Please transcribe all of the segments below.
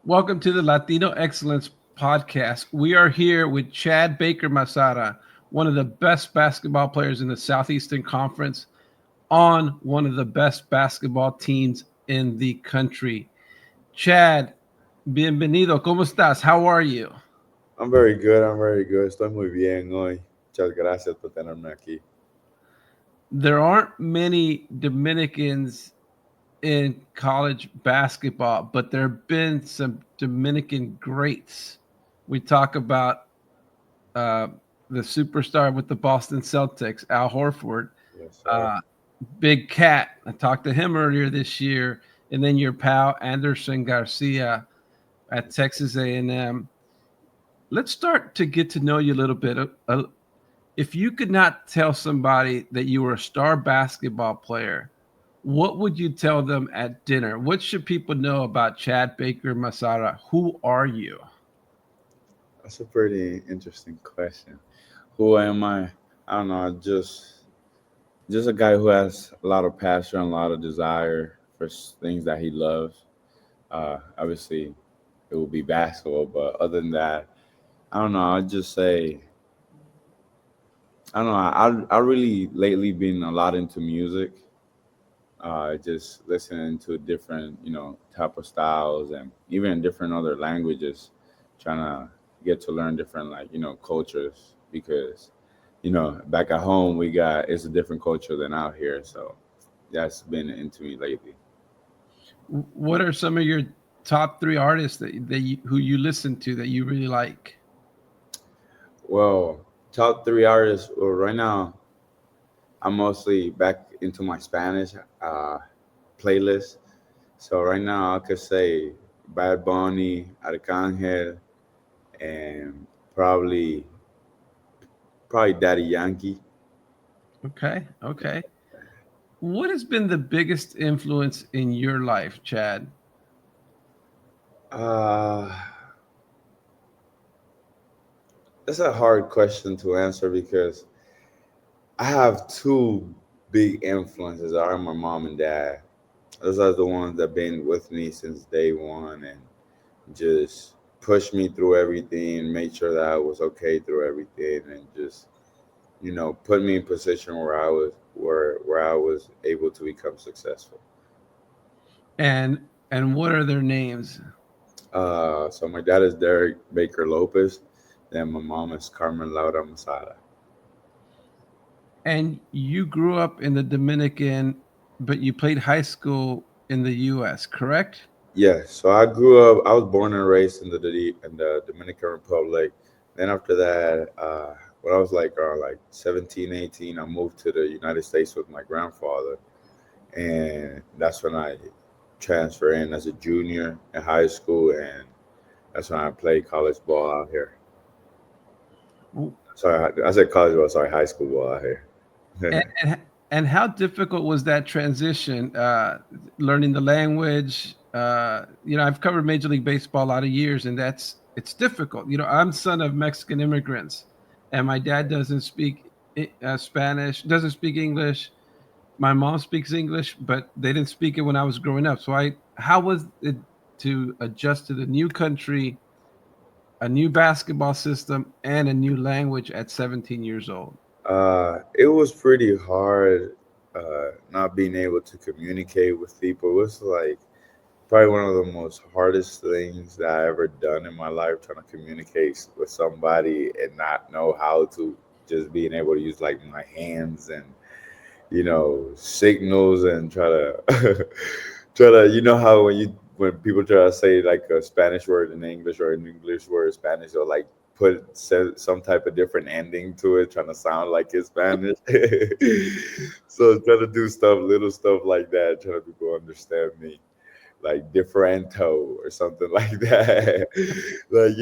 Welcome to the Latino Excellence podcast. We are here with Chad Baker-Mazara, one of the best basketball players in the Southeastern Conference, on one of the best basketball teams in the country. Chad, bienvenido. ¿Cómo estás? How are you? I'm very good, I'm very good. Estoy muy bien hoy. Muchas gracias por tenerme aquí. There aren't many Dominicans in college basketball, but there have been some Dominican greats. We talk about uh, the superstar with the Boston Celtics, Al Horford, Yes, sir. uh, Big Cat. I talked to him earlier this year, and then your pal Anderson Garcia at Texas A&M. Let's start to get to know you a little bit. If you could not tell somebody that you were a star basketball player, what would you tell them at dinner? What should people know about Chad Baker-Mazara? Who are you? That's a pretty interesting question. Who am I? I don't know. Just a guy who has a lot of passion, a lot of desire for things that he loves. Obviously, it will be basketball, but other than that, I don't know. I'd just say I don't know. I really lately been a lot into music. Just listening to different, type of styles and even different other languages, trying to get to learn different, like, cultures because, back at home we got it's a different culture than out here. So that's been into me lately. What are some of your top three artists who you listen to that you really like? Well, top three artists. Well, right now I'm mostly back into my Spanish uh, playlist. So right now I could say Bad Bunny, Arcangel, and probably probably Daddy Yankee. Okay, okay. What has been the biggest influence in your life, Chad? Uh, that's a hard question to answer because I have two big influences. Are my mom and dad. Those are the ones that been with me since day one and just pushed me through everything, made sure that I was okay through everything, and just put me in position where I was able to become successful. And what are their names? So my dad is Derek Baker Lopez, then my mom is Carmen Laura Masada. And you grew up in the Dominican, but you played high school in the US, correct? Yeah, so I grew up. I was born and raised in the Dominican Republic. Then after that, when I was like 17, 18, I moved to the United States with my grandfather, and that's when I transferred in as a junior in high school, and that's when I played college ball out here. Sorry, I said college ball. Sorry, high school ball out here. And, and and how difficult was that transition? Learning the language. I've covered Major League Baseball a lot of years, and it's difficult. I'm son of Mexican immigrants, and my dad doesn't speak Spanish, doesn't speak English. My mom speaks English, but they didn't speak it when I was growing up. So how was it to adjust to the new country, a new basketball system, and a new language at 17 years old? It was pretty hard not being able to communicate with people. It was like probably one of the most hardest things that I ever done in my life, trying to communicate with somebody and not know how to, just being able to use like my hands and signals and try to try to how when people try to say like a Spanish word in English or an English word in Spanish or like some type of different ending to it, trying to sound like it's Spanish. So try to do stuff, little stuff like that, trying to people understand me, like differento or something like that. Like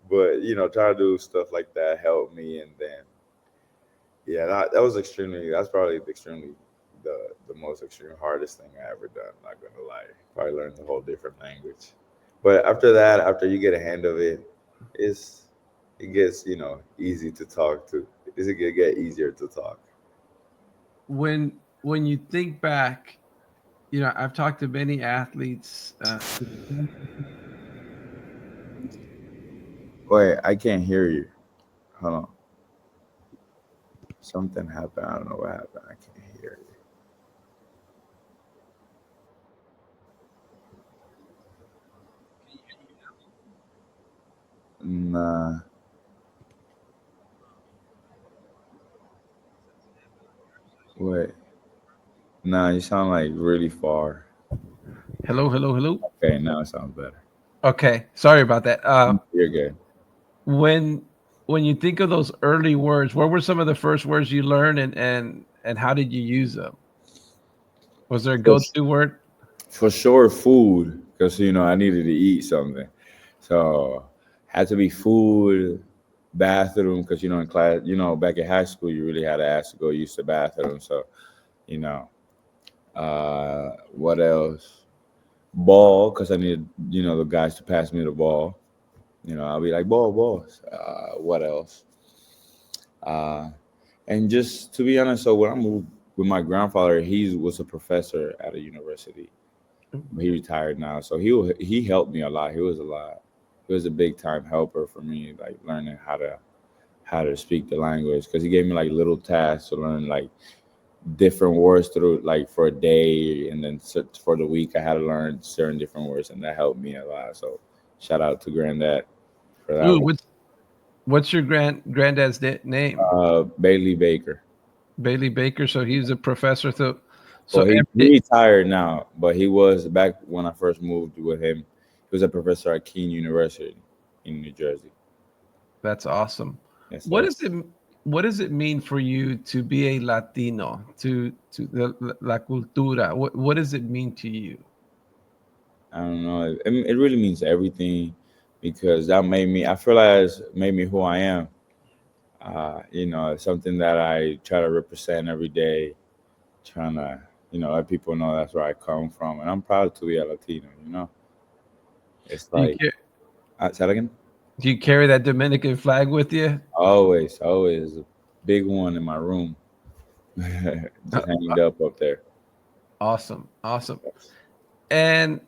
but try to do stuff like that help me, and then yeah, that was extremely. That's probably the the most extreme hardest thing I ever done. Not gonna lie, probably learned a whole different language. But after that, after you get a hand of it, it's it gets easy to talk to. It's gonna get easier to talk. When you think back, I've talked to many athletes. Wait, I can't hear you. Hold on. Something happened. I don't know what happened. I can't hear you. Nah, wait. Nah, you sound like really far. Hello, hello, hello. Okay, now it sounds better. Okay, sorry about that. You're good. When when you think of those early words, what were some of the first words you learned, and how did you use them? Was there a For, go-to word? for sure, food, because I needed to eat something, so had to be food, bathroom, because in class, back in high school, you really had to ask to go use the bathroom. So you know, what else? Ball, because I needed the guys to pass me the ball. I'll be like ball, balls. What else? Uh, and just to be honest, so when I moved with my grandfather, he was a professor at a university. He retired now, so he helped me a lot. He was a big time helper for me, like learning how to speak the language, because he gave me like little tasks to learn, like different words through, like for a day, and then for the week I had to learn certain different words, and that helped me a lot. So shout out to granddad for that Ooh, one. what's your granddad's name? Bailey Baker. Bailey Baker. So he's a professor. So Well, he every, retired now, but he was back when I first moved with him. He was a professor at Keene University in New Jersey. that's awesome. Yes, What sir. does it what does it mean for you to be a Latino, to the la cultura? What does it mean to you? I don't know. It really means everything, because that made me. I feel like it's made me who I am. It's something that I try to represent every day, trying to let people know that's where I come from, and I'm proud to be a Latino. It's Do you like, say that again. do you carry that Dominican flag with you? Always, always a big one in my room, Uh, just hanging up there. Awesome, awesome. And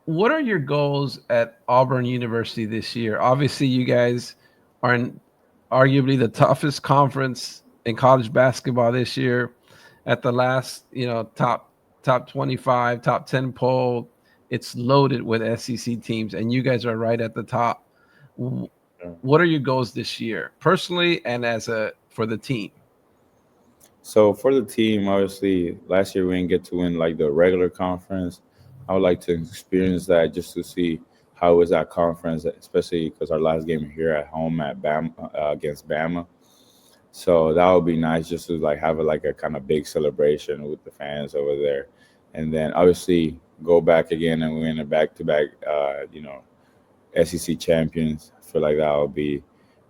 what are your goals at Auburn University this year? Obviously, you guys are in arguably the toughest conference in college basketball this year. At the last, top 25, top 10 poll, it's loaded with SEC teams, and you guys are right at the top. W- What are your goals this year, personally and as a for the team? So for the team, obviously, last year we didn't get to win like the regular conference. I would like to experience that just to see how was that conference, especially because our last game here at home at Bama, against Bama. So that would be nice just to like have like a kind of big celebration with the fans over there, and then obviously go back again and win a back-to-back, SEC champions. I feel like that would be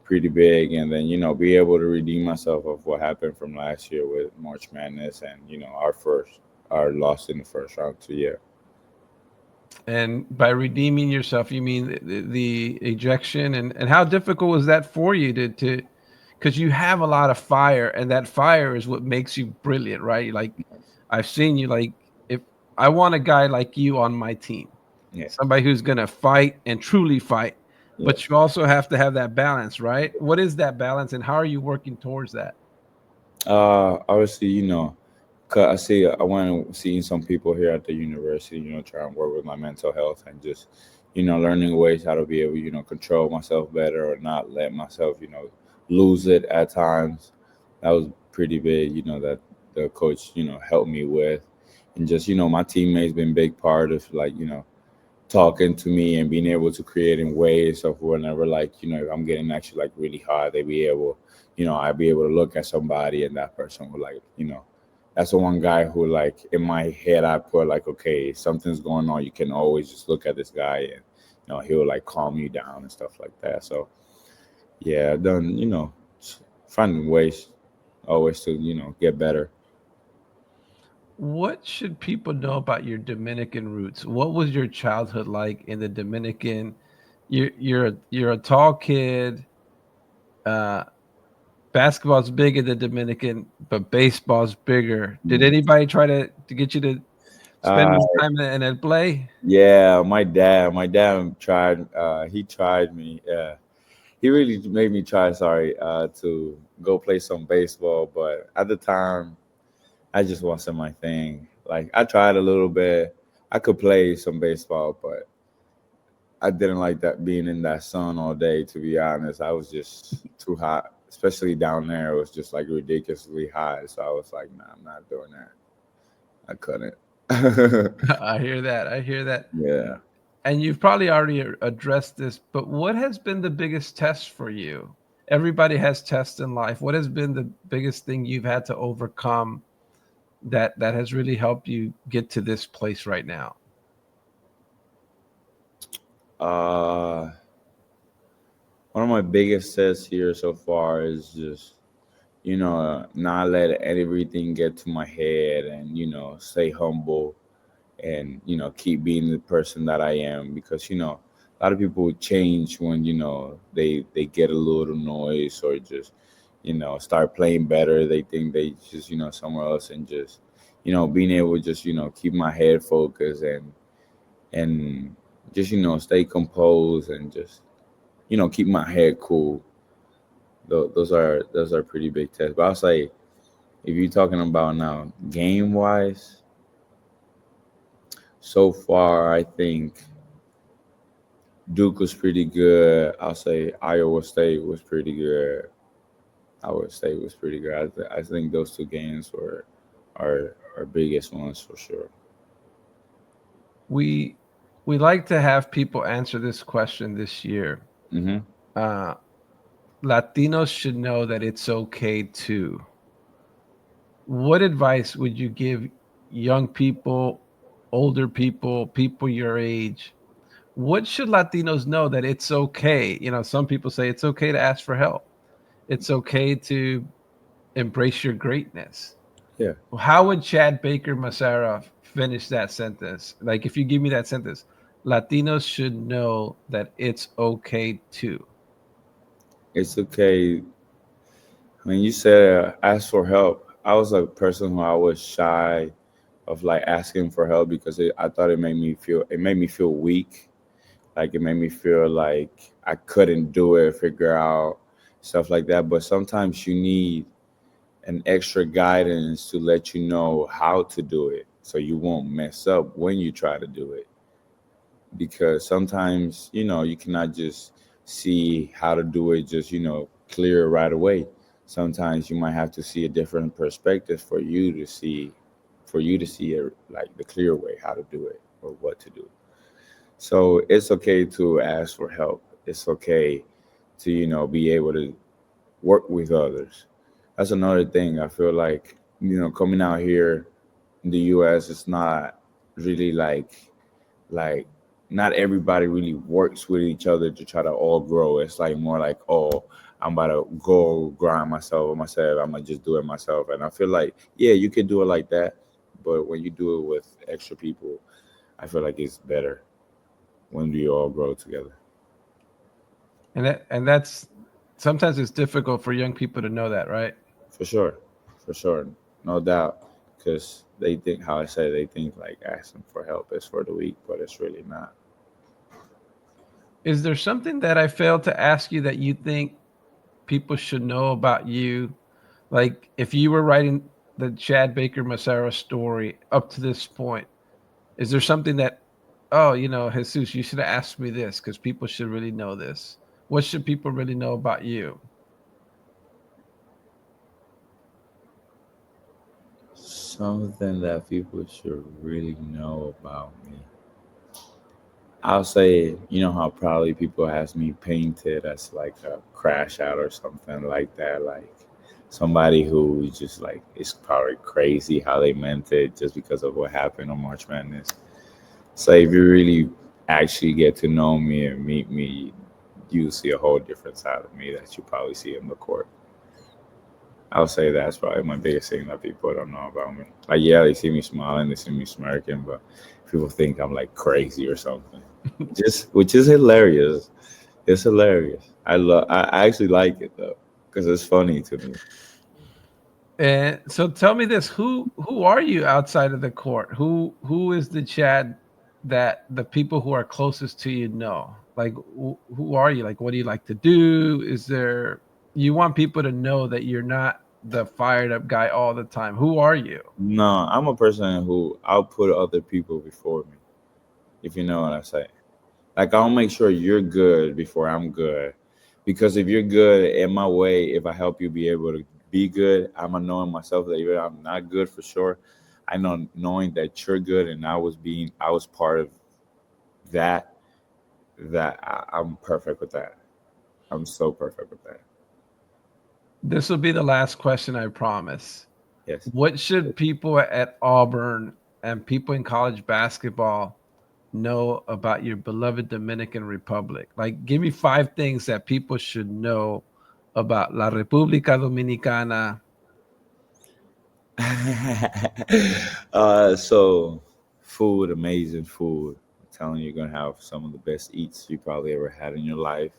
pretty big, and then be able to redeem myself of what happened from last year with March Madness, and our loss in the first round. So yeah. And by redeeming yourself, you mean the ejection, and how difficult was that for you to because you have a lot of fire, and that fire is what makes you brilliant, right? Like I've seen you, like if I want a guy like you on my team, Yeah. somebody who's gonna fight and truly fight, Yeah. but you also have to have that balance, right? What is that balance, and how are you working towards that? Obviously, 'cause I want to see some people here at the university, try and work with my mental health, and just, learning ways how to be able, control myself better, or not let myself, lose it at times. That was pretty big, that the coach, helped me with. And just, my teammates been big part of, like, talking to me and being able to create in ways of whenever, like, if I'm getting actually like really hard, they be able, I'd be able to look at somebody, and that person would, like, that's the one guy who, like, in my head I put like, okay, something's going on, you can always just look at this guy, and he'll like calm you down and stuff like that. So yeah, I've done, finding ways always to, get better. What should people know about your Dominican roots? What was your childhood like in the Dominican? You're a tall kid. Uh, Basketball's big in the Dominican, but baseball's bigger. Did Mm. anybody try to get you to spend Uh, more time in play? yeah, my dad tried. He tried me. Yeah, he really made me try. Sorry, to go play some baseball, but at the time, I just wasn't my thing. Like I tried a little bit. I could play some baseball, but I didn't like that being in that sun all day. To be honest, I was just too hot, especially down there. It was just like ridiculously hot. So I was like, nah, I'm not doing that. I couldn't. I hear that. I hear that. Yeah. And you've probably already addressed this, but what has been the biggest test for you? Everybody has tests in life. What has been the biggest thing you've had to overcome that has really helped you get to this place right now? Uh, One of my biggest tests here so far is just, not let everything get to my head and, stay humble and, keep being the person that I am because, a lot of people change when, they get a little noise or just, start playing better. They think they just, somewhere else and just, being able to just, keep my head focused and just, stay composed and just, keep my head cool. Those are pretty big tests. But I'll say if you're talking about now game wise, so far I think Duke was pretty good. I'll say Iowa State was pretty good. Iowa State was pretty good. I think those two games were our biggest ones for sure. We we like to have people answer this question this year. Hmm. Uh, Latinos should know that it's okay to. What advice would you give young people, older people, people your age? What should Latinos know that it's okay? Some people say it's okay to ask for help. It's okay to embrace your greatness. Yeah, How would Chad Baker-Mazara finish that sentence? Like, if you give me that sentence, Latinos should know that it's okay to. it's okay. When you said ask for help, I was a person who I was shy of like asking for help because I thought it made me feel weak. Like it made me feel like I couldn't do it, figure out stuff like that. But sometimes you need an extra guidance to let you know how to do it so you won't mess up when you try to do it. Because sometimes, you cannot just see how to do it just, clear right away. Sometimes you might have to see a different perspective for you to see it like the clear way how to do it or what to do. So it's okay to ask for help. It's okay to, be able to work with others. That's another thing. I feel like, coming out here in the US, it's not really like not everybody really works with each other to try to all grow. It's like more like, oh, I'm about to go grind myself. I'm gonna just do it myself. And I feel like, yeah, you can do it like that, but when you do it with extra people, I feel like it's better when we all grow together. And that's sometimes it's difficult for young people to know that, right? For sure, for sure, no doubt. Because they think, how I say, they think like asking for help is for the weak, but it's really not. Is there something that I failed to ask you that you think people should know about you? Like, if you were writing the Chad Baker-Mazara story up to this point, is there something that, oh, Jesus, you should have asked me this because people should really know this? What should people really know about you? Something that people should really know about me. I'll say, how probably people has me painted as like a crash out or something like that. Like somebody who just like is probably crazy how they meant it just because of what happened on March Madness. So if you really actually get to know me and meet me, you see a whole different side of me that you probably see in the court. I'll say that's probably my biggest thing that people don't know about me. Like, yeah, they see me smiling, they see me smirking, but people think I'm like crazy or something. Just, which is hilarious. It's hilarious. I actually like it though, because it's funny to me. And so tell me this, who are you outside of the court? Who is the Chad? that the people who are closest to you know? Like, who are you? Like, what do you like to do? Is there, you want people to know that you're not the fired up guy all the time. Who are you? No, I'm a person who I'll put other people before me, if you know what I say. Like I'll make sure you're good before I'm good. Because if you're good in my way, if I help you be able to be good, I'm knowing myself that even I'm not good for sure. I know knowing that you're good and I was part of that, I'm perfect with that. I'm so perfect with that. This will be the last question, I promise. Yes. What should people at Auburn and people in college basketball know about your beloved Dominican Republic? Like, give me 5 things that people should know about La República Dominicana. So food, amazing food. I'm telling you, you're gonna have some of the best eats you probably ever had in your life.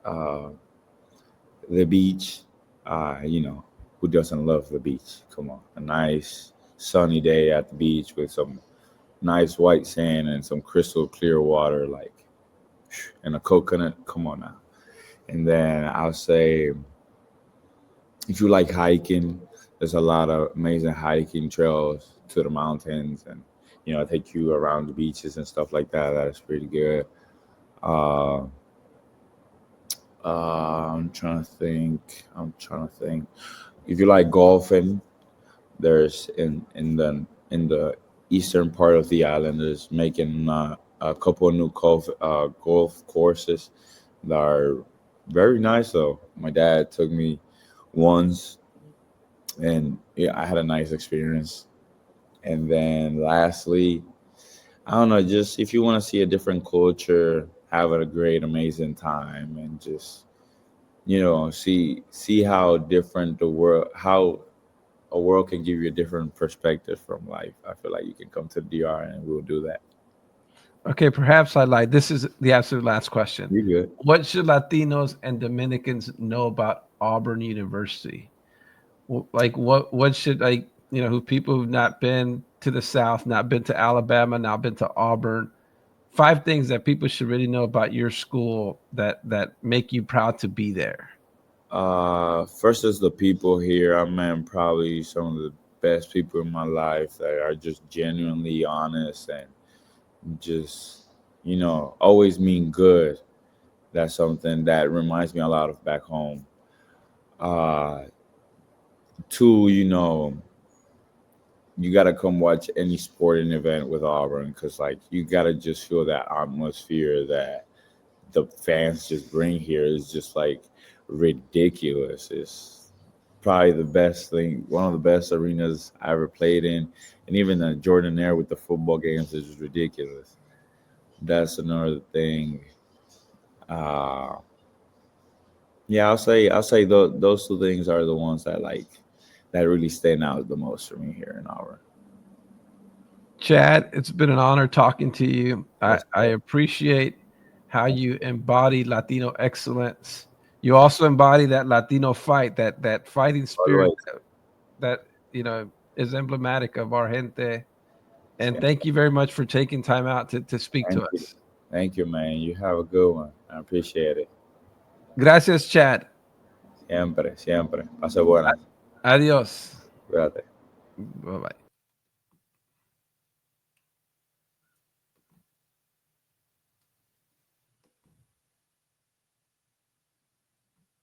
Uh, the beach, who doesn't love the beach? Come on, a nice sunny day at the beach with some nice white sand and some crystal clear water, like and a coconut. Come on now. And then I'll say, if you like hiking, there's a lot of amazing hiking trails to the mountains, and take you around the beaches and stuff like that. That's pretty good. Uh, I'm trying to think. If you like golfing, there's in the eastern part of the island is making a couple of new golf courses that are very nice. Though my dad took me once, and yeah, I had a nice experience. And then lastly, I don't know, just if you want to see a different culture, having a great, amazing time, and just see how different how a world can give you a different perspective from life. I feel like you can come to the DR and we'll do that. Okay, perhaps I lied. This is the absolute last question. You good? What should Latinos and Dominicans know about Auburn University? Like, what should, like, who people who've not been to the South, not been to Alabama, not been to Auburn, 5 things that people should really know about your school that make you proud to be there. First is the people here. I met probably some of the best people in my life that are just genuinely honest and just always mean good. That's something that reminds me a lot of back home. uh Two, you gotta come watch any sporting event with Auburn, because like you gotta just feel that atmosphere that the fans just bring here is just like ridiculous. It's probably the best thing, one of the best arenas I ever played in, and even the Jordan Air with the football games is just ridiculous. That's another thing. Uh, yeah, I'll say those two things are the ones that really stand out the most for me here in Auburn. Chad, it's been an honor talking to you. I, Yes, I appreciate how you embody Latino excellence. You also embody that Latino fight, that fighting spirit always. that is emblematic of our gente. And Yeah, thank you very much for taking time out to speak to thank you. us. Thank you, man. You have a good one. I appreciate it. Gracias, Chad. Siempre, siempre. Pase buenas. Adiós. Cuídate. Bye bye.